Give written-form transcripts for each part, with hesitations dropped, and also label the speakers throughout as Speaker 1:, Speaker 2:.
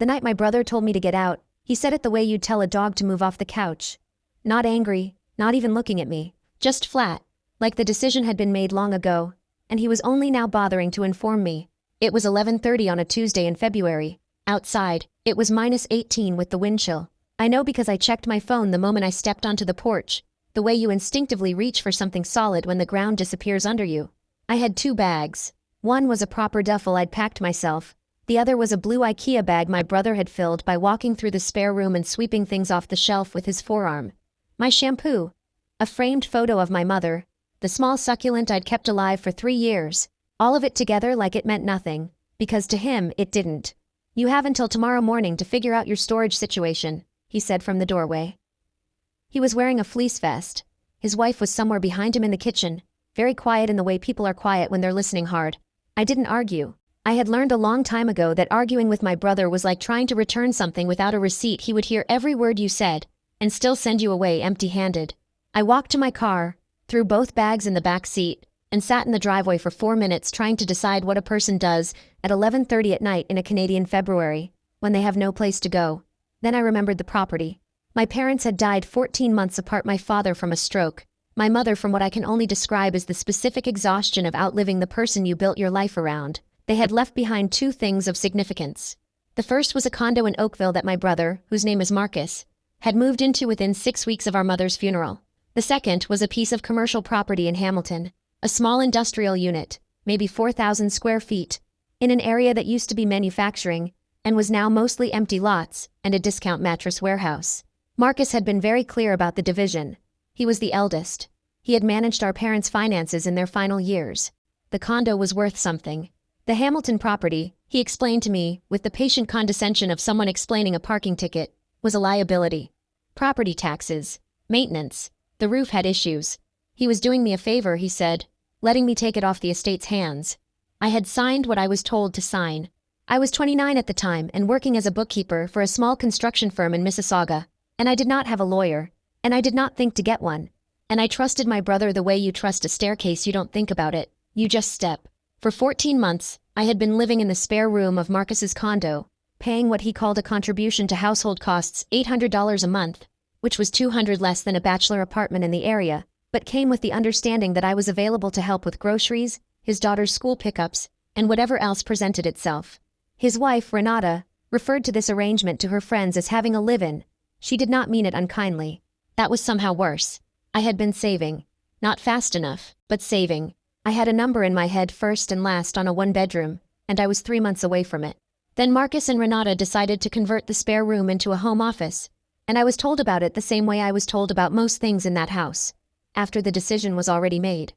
Speaker 1: The night my brother told me to get out, he said it the way you'd tell a dog to move off the couch. Not angry, not even looking at me. Just flat, like the decision had been made long ago, and he was only now bothering to inform me. It was 11:30 on a Tuesday in February. Outside, it was -18 with the wind chill. I know because I checked my phone the moment I stepped onto the porch, the way you instinctively reach for something solid when the ground disappears under you. I had 2 bags. One was a proper duffel I'd packed myself. The other was a blue IKEA bag my brother had filled by walking through the spare room and sweeping things off the shelf with his forearm. My shampoo. A framed photo of my mother. The small succulent I'd kept alive for 3 years. All of it together like it meant nothing, because to him it didn't. You have until tomorrow morning to figure out your storage situation, he said from the doorway. He was wearing a fleece vest. His wife was somewhere behind him in the kitchen, very quiet in the way people are quiet when they're listening hard. I didn't argue. I had learned a long time ago that arguing with my brother was like trying to return something without a receipt. He would hear every word you said, and still send you away empty-handed. I walked to my car, threw both bags in the back seat, and sat in the driveway for 4 minutes trying to decide what a person does at 11:30 at night in a Canadian February, when they have no place to go. Then I remembered the property. My parents had died 14 months apart, my father from a stroke, my mother from what I can only describe as the specific exhaustion of outliving the person you built your life around. They had left behind 2 things of significance. The first was a condo in Oakville that my brother, whose name is Marcus, had moved into within 6 weeks of our mother's funeral. The second was a piece of commercial property in Hamilton, a small industrial unit, maybe 4,000 square feet, in an area that used to be manufacturing, and was now mostly empty lots and a discount mattress warehouse. Marcus had been very clear about the division. He was the eldest. He had managed our parents' finances in their final years. The condo was worth something. The Hamilton property, he explained to me, with the patient condescension of someone explaining a parking ticket, was a liability. Property taxes, maintenance, the roof had issues. He was doing me a favor, he said, letting me take it off the estate's hands. I had signed what I was told to sign. I was 29 at the time and working as a bookkeeper for a small construction firm in Mississauga, and I did not have a lawyer, and I did not think to get one. And I trusted my brother the way you trust a staircase. You don't think about it, you just step. For 14 months, I had been living in the spare room of Marcus's condo, paying what he called a contribution to household costs, $800 a month, which was $200 less than a bachelor apartment in the area, but came with the understanding that I was available to help with groceries, his daughter's school pickups, and whatever else presented itself. His wife, Renata, referred to this arrangement to her friends as having a live-in. She did not mean it unkindly. That was somehow worse. I had been saving. Not fast enough, but saving. I had a number in my head first and last on a 1-bedroom, and I was 3 months away from it. Then Marcus and Renata decided to convert the spare room into a home office, and I was told about it the same way I was told about most things in that house, after the decision was already made.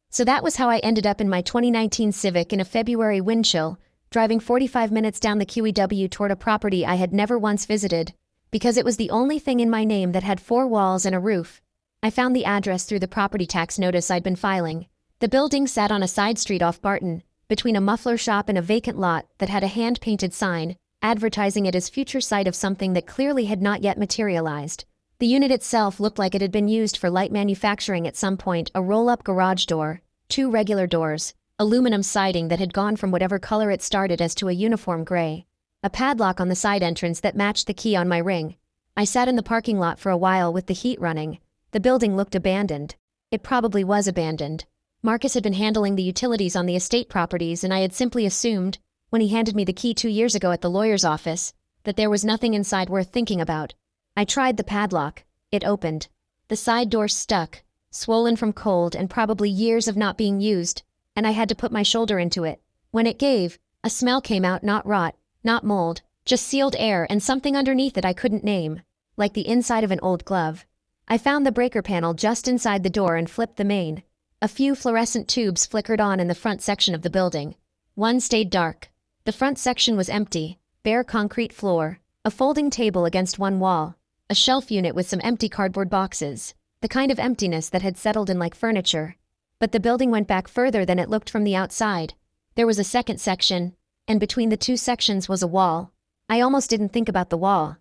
Speaker 1: So that was how I ended up in my 2019 Civic in a February wind chill, driving 45 minutes down the QEW toward a property I had never once visited, because it was the only thing in my name that had 4 walls and a roof. I found the address through the property tax notice I'd been filing. The building sat on a side street off Barton, between a muffler shop and a vacant lot that had a hand-painted sign, advertising it as future site of something that clearly had not yet materialized. The unit itself looked like it had been used for light manufacturing at some point, a roll-up garage door, 2 regular doors, aluminum siding that had gone from whatever color it started as to a uniform gray, a padlock on the side entrance that matched the key on my ring. I sat in the parking lot for a while with the heat running. The building looked abandoned. It probably was abandoned. Marcus had been handling the utilities on the estate properties, and I had simply assumed, when he handed me the key 2 years ago at the lawyer's office, that there was nothing inside worth thinking about. I tried the padlock. It opened. The side door stuck, swollen from cold and probably years of not being used, and I had to put my shoulder into it. When it gave, a smell came out, not rot, not mold, just sealed air and something underneath it I couldn't name, like the inside of an old glove. I found the breaker panel just inside the door and flipped the main. A few fluorescent tubes flickered on in the front section of the building. One stayed dark. The front section was empty, bare concrete floor, a folding table against one wall, a shelf unit with some empty cardboard boxes, the kind of emptiness that had settled in like furniture. But the building went back further than it looked from the outside. There was a second section, and between the 2 sections was a wall. I almost didn't think about the wall.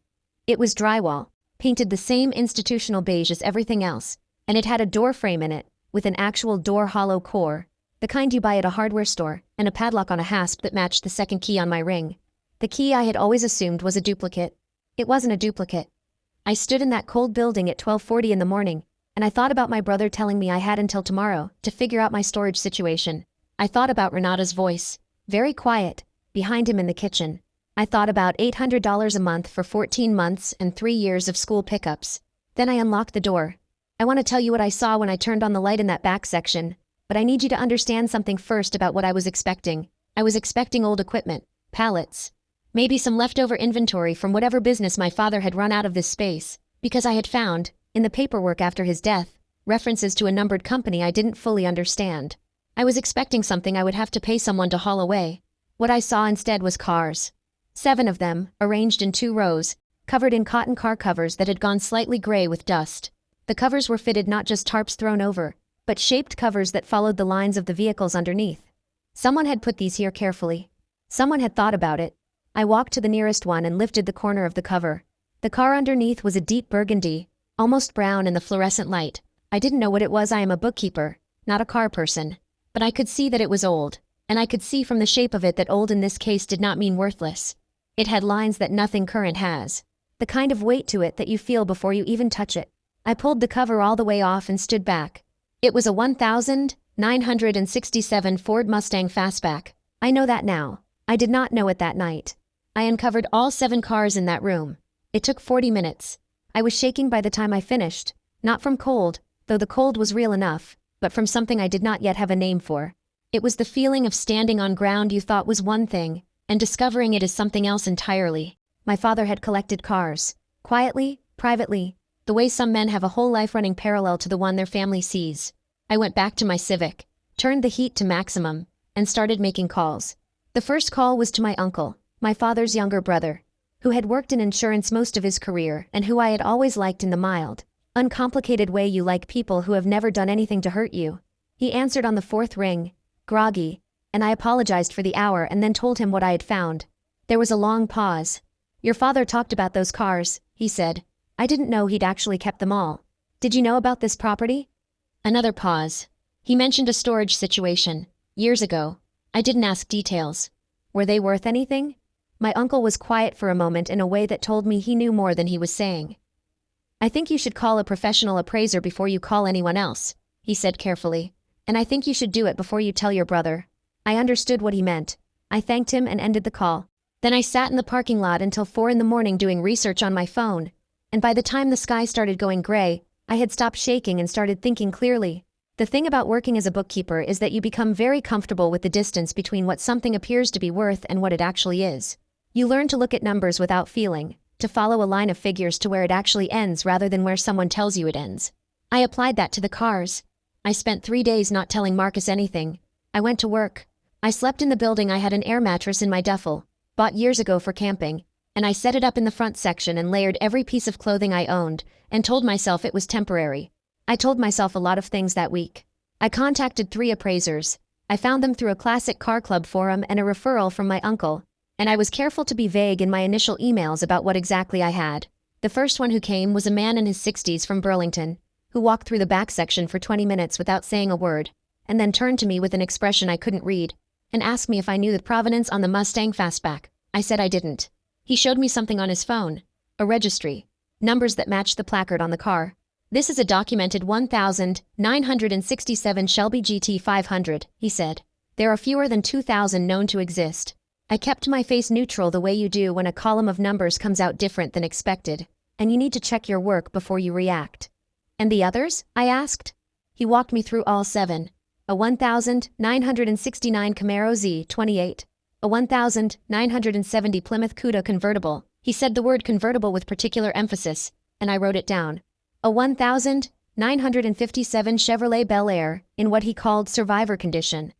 Speaker 1: It was drywall, painted the same institutional beige as everything else, and it had a door frame in it, with an actual door hollow core, the kind you buy at a hardware store, and a padlock on a hasp that matched the second key on my ring. The key I had always assumed was a duplicate. It wasn't a duplicate. I stood in that cold building at 12:40 in the morning, and I thought about my brother telling me I had until tomorrow to figure out my storage situation. I thought about Renata's voice, very quiet, behind him in the kitchen. I thought about $800 a month for 14 months and 3 years of school pickups. Then I unlocked the door. I want to tell you what I saw when I turned on the light in that back section, but I need you to understand something first about what I was expecting. I was expecting old equipment, pallets, maybe some leftover inventory from whatever business my father had run out of this space, because I had found, in the paperwork after his death, references to a numbered company I didn't fully understand. I was expecting something I would have to pay someone to haul away. What I saw instead was cars. 7 of them, arranged in 2 rows, covered in cotton car covers that had gone slightly gray with dust. The covers were fitted not just tarps thrown over, but shaped covers that followed the lines of the vehicles underneath. Someone had put these here carefully. Someone had thought about it. I walked to the nearest one and lifted the corner of the cover. The car underneath was a deep burgundy, almost brown in the fluorescent light. I didn't know what it was. I am a bookkeeper, not a car person. But I could see that it was old, and I could see from the shape of it that old in this case did not mean worthless. It had lines that nothing current has. The kind of weight to it that you feel before you even touch it. I pulled the cover all the way off and stood back. It was a 1967 Ford Mustang Fastback. I know that now. I did not know it that night. I uncovered all 7 cars in that room. It took 40 minutes. I was shaking by the time I finished, not from cold, though the cold was real enough, but from something I did not yet have a name for. It was the feeling of standing on ground you thought was one thing, and discovering it is something else entirely. My father had collected cars. Quietly, privately, the way some men have a whole life running parallel to the one their family sees. I went back to my Civic, turned the heat to maximum, and started making calls. The first call was to my uncle, my father's younger brother, who had worked in insurance most of his career and who I had always liked in the mild, uncomplicated way you like people who have never done anything to hurt you. He answered on the 4th ring, groggy, and I apologized for the hour and then told him what I had found. There was a long pause. Your father talked about those cars, he said. I didn't know he'd actually kept them all. Did you know about this property? Another pause. He mentioned a storage situation, years ago. I didn't ask details. Were they worth anything? My uncle was quiet for a moment in a way that told me he knew more than he was saying. I think you should call a professional appraiser before you call anyone else, he said carefully. And I think you should do it before you tell your brother. I understood what he meant. I thanked him and ended the call. Then I sat in the parking lot until 4 in the morning doing research on my phone. And by the time the sky started going gray, I had stopped shaking and started thinking clearly. The thing about working as a bookkeeper is that you become very comfortable with the distance between what something appears to be worth and what it actually is. You learn to look at numbers without feeling, to follow a line of figures to where it actually ends rather than where someone tells you it ends. I applied that to the cars. I spent 3 days not telling Marcus anything. I went to work. I slept in the building. I had an air mattress in my duffel, bought years ago for camping, and I set it up in the front section and layered every piece of clothing I owned, and told myself it was temporary. I told myself a lot of things that week. I contacted 3 appraisers. I found them through a classic car club forum and a referral from my uncle, and I was careful to be vague in my initial emails about what exactly I had. The first one who came was a man in his 60s from Burlington, who walked through the back section for 20 minutes without saying a word, and then turned to me with an expression I couldn't read, and asked me if I knew the provenance on the Mustang Fastback. I said I didn't. He showed me something on his phone, a registry, numbers that matched the placard on the car. This is a documented 1967 Shelby GT 500, he said. There are fewer than 2,000 known to exist. I kept my face neutral the way you do when a column of numbers comes out different than expected, and you need to check your work before you react. And the others? I asked. He walked me through all 7. A 1969 Camaro Z28. A 1970 Plymouth Cuda convertible. He said the word convertible with particular emphasis, and I wrote it down. A 1957 Chevrolet Bel Air, in what he called survivor condition.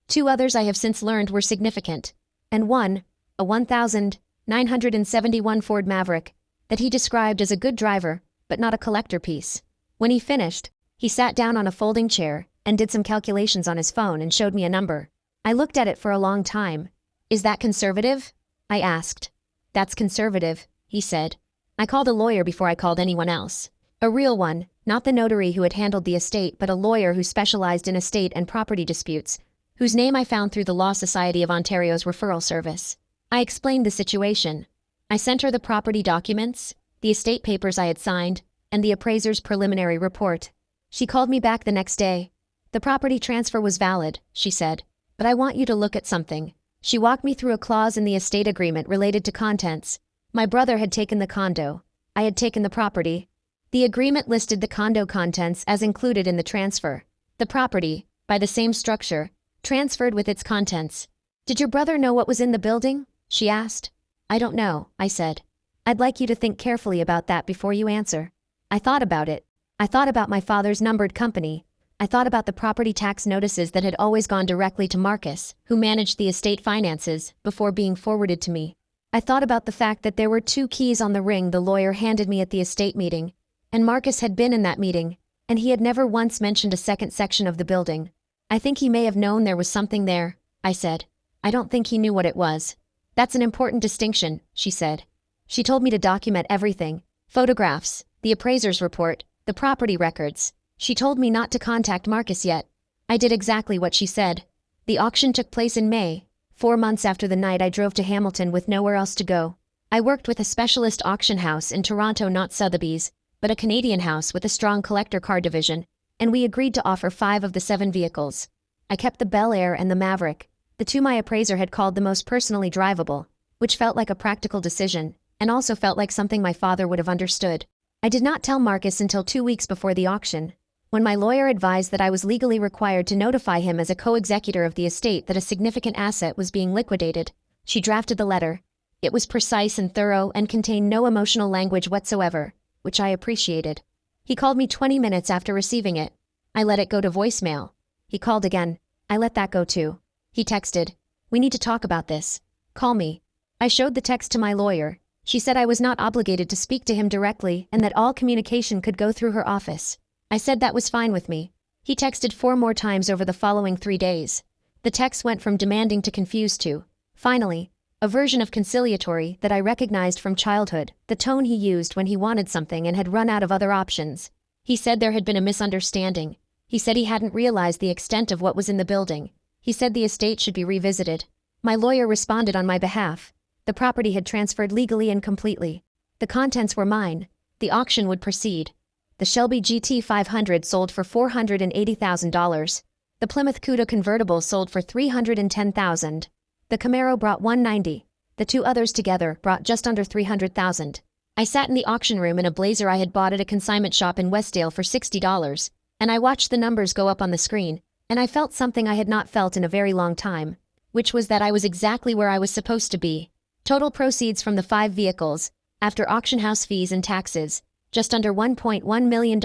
Speaker 1: 2 others I have since learned were significant, and one, a 1971 Ford Maverick, that he described as a good driver, but not a collector piece. When he finished, he sat down on a folding chair and did some calculations on his phone and showed me a number. I looked at it for a long time. Is that conservative? I asked. That's conservative, he said. I called a lawyer before I called anyone else. A real one, not the notary who had handled the estate but a lawyer who specialized in estate and property disputes, whose name I found through the Law Society of Ontario's referral service. I explained the situation. I sent her the property documents, the estate papers I had signed, and the appraiser's preliminary report. She called me back the next day. The property transfer was valid, she said, but I want you to look at something. She walked me through a clause in the estate agreement related to contents. My brother had taken the condo. I had taken the property. The agreement listed the condo contents as included in the transfer. The property, by the same structure, transferred with its contents. Did your brother know what was in the building? She asked. I don't know, I said. I'd like you to think carefully about that before you answer. I thought about it. I thought about my father's numbered company. I thought about the property tax notices that had always gone directly to Marcus, who managed the estate finances, before being forwarded to me. I thought about the fact that there were 2 keys on the ring the lawyer handed me at the estate meeting, and Marcus had been in that meeting, and he had never once mentioned a second section of the building. I think he may have known there was something there, I said. I don't think he knew what it was. That's an important distinction, she said. She told me to document everything. Photographs, the appraiser's report, the property records. She told me not to contact Marcus yet. I did exactly what she said. The auction took place in May, 4 months after the night I drove to Hamilton with nowhere else to go. I worked with a specialist auction house in Toronto, not Sotheby's, but a Canadian house with a strong collector car division, and we agreed to offer 5 of the 7 vehicles. I kept the Bel Air and the Maverick, the 2 my appraiser had called the most personally drivable, which felt like a practical decision, and also felt like something my father would have understood. I did not tell Marcus until 2 weeks before the auction, when my lawyer advised that I was legally required to notify him as a co-executor of the estate that a significant asset was being liquidated. She drafted the letter. It was precise and thorough and contained no emotional language whatsoever, which I appreciated. He called me 20 minutes after receiving it. I let it go to voicemail. He called again. I let that go too. He texted, "We need to talk about this. Call me." I showed the text to my lawyer. She said I was not obligated to speak to him directly and that all communication could go through her office. I said that was fine with me. He texted 4 more times over the following 3 days. The text went from demanding to confused to, finally, a version of conciliatory that I recognized from childhood, the tone he used when he wanted something and had run out of other options. He said there had been a misunderstanding. He said he hadn't realized the extent of what was in the building. He said the estate should be revisited. My lawyer responded on my behalf. The property had transferred legally and completely. The contents were mine. The auction would proceed. The Shelby GT 500 sold for $480,000. The Plymouth Cuda convertible sold for $310,000. The Camaro brought $190,000. The 2 others together brought just under $300,000. I sat in the auction room in a blazer I had bought at a consignment shop in Westdale for $60, and I watched the numbers go up on the screen, and I felt something I had not felt in a very long time, which was that I was exactly where I was supposed to be. Total proceeds from the 5 vehicles, after auction house fees and taxes, just under $1.1 million.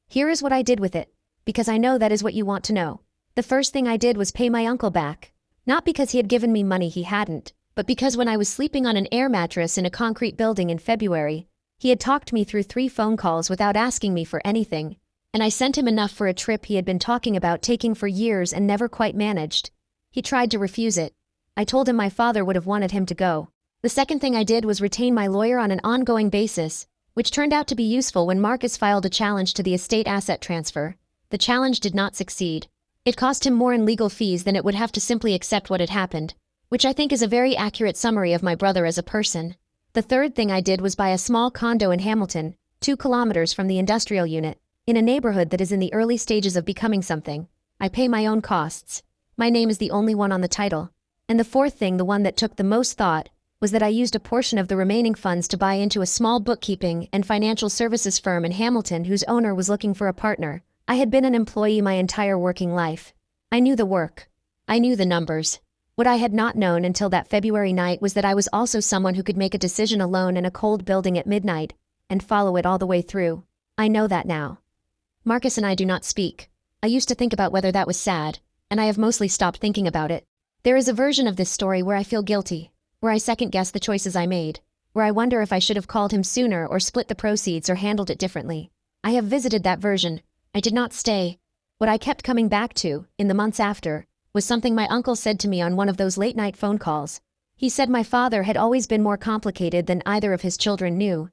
Speaker 1: Here is what I did with it, because I know that is what you want to know. The first thing I did was pay my uncle back. Not because he had given me money he hadn't, but because when I was sleeping on an air mattress in a concrete building in February, he had talked me through 3 phone calls without asking me for anything, and I sent him enough for a trip he had been talking about taking for years and never quite managed. He tried to refuse it. I told him my father would have wanted him to go. The second thing I did was retain my lawyer on an ongoing basis, which turned out to be useful when Marcus filed a challenge to the estate asset transfer. The challenge did not succeed. It cost him more in legal fees than it would have to simply accept what had happened, which I think is a very accurate summary of my brother as a person. The third thing I did was buy a small condo in Hamilton, 2 kilometers from the industrial unit, in a neighborhood that is in the early stages of becoming something. I pay my own costs. My name is the only one on the title. And the fourth thing, the one that took the most thought, was that I used a portion of the remaining funds to buy into a small bookkeeping and financial services firm in Hamilton whose owner was looking for a partner. I had been an employee my entire working life. I knew the work. I knew the numbers. What I had not known until that February night was that I was also someone who could make a decision alone in a cold building at midnight, and follow it all the way through. I know that now. Marcus and I do not speak. I used to think about whether that was sad, and I have mostly stopped thinking about it. There is a version of this story where I feel guilty, where I second-guess the choices I made, where I wonder if I should have called him sooner or split the proceeds or handled it differently. I have visited that version. I did not stay. What I kept coming back to, in the months after, was something my uncle said to me on one of those late-night phone calls. He said my father had always been more complicated than either of his children knew,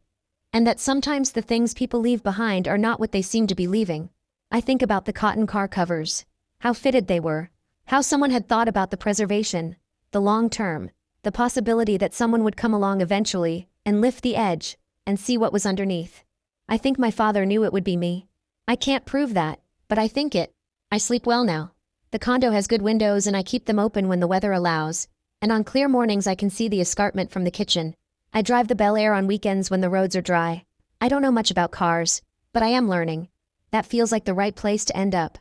Speaker 1: and that sometimes the things people leave behind are not what they seem to be leaving. I think about the cotton car covers, how fitted they were, how someone had thought about the preservation, the long term, The possibility that someone would come along eventually, and lift the edge, and see what was underneath. I think my father knew it would be me. I can't prove that, but I think it. I sleep well now. The condo has good windows and I keep them open when the weather allows, and on clear mornings I can see the escarpment from the kitchen. I drive the Bel Air on weekends when the roads are dry. I don't know much about cars, but I am learning. That feels like the right place to end up.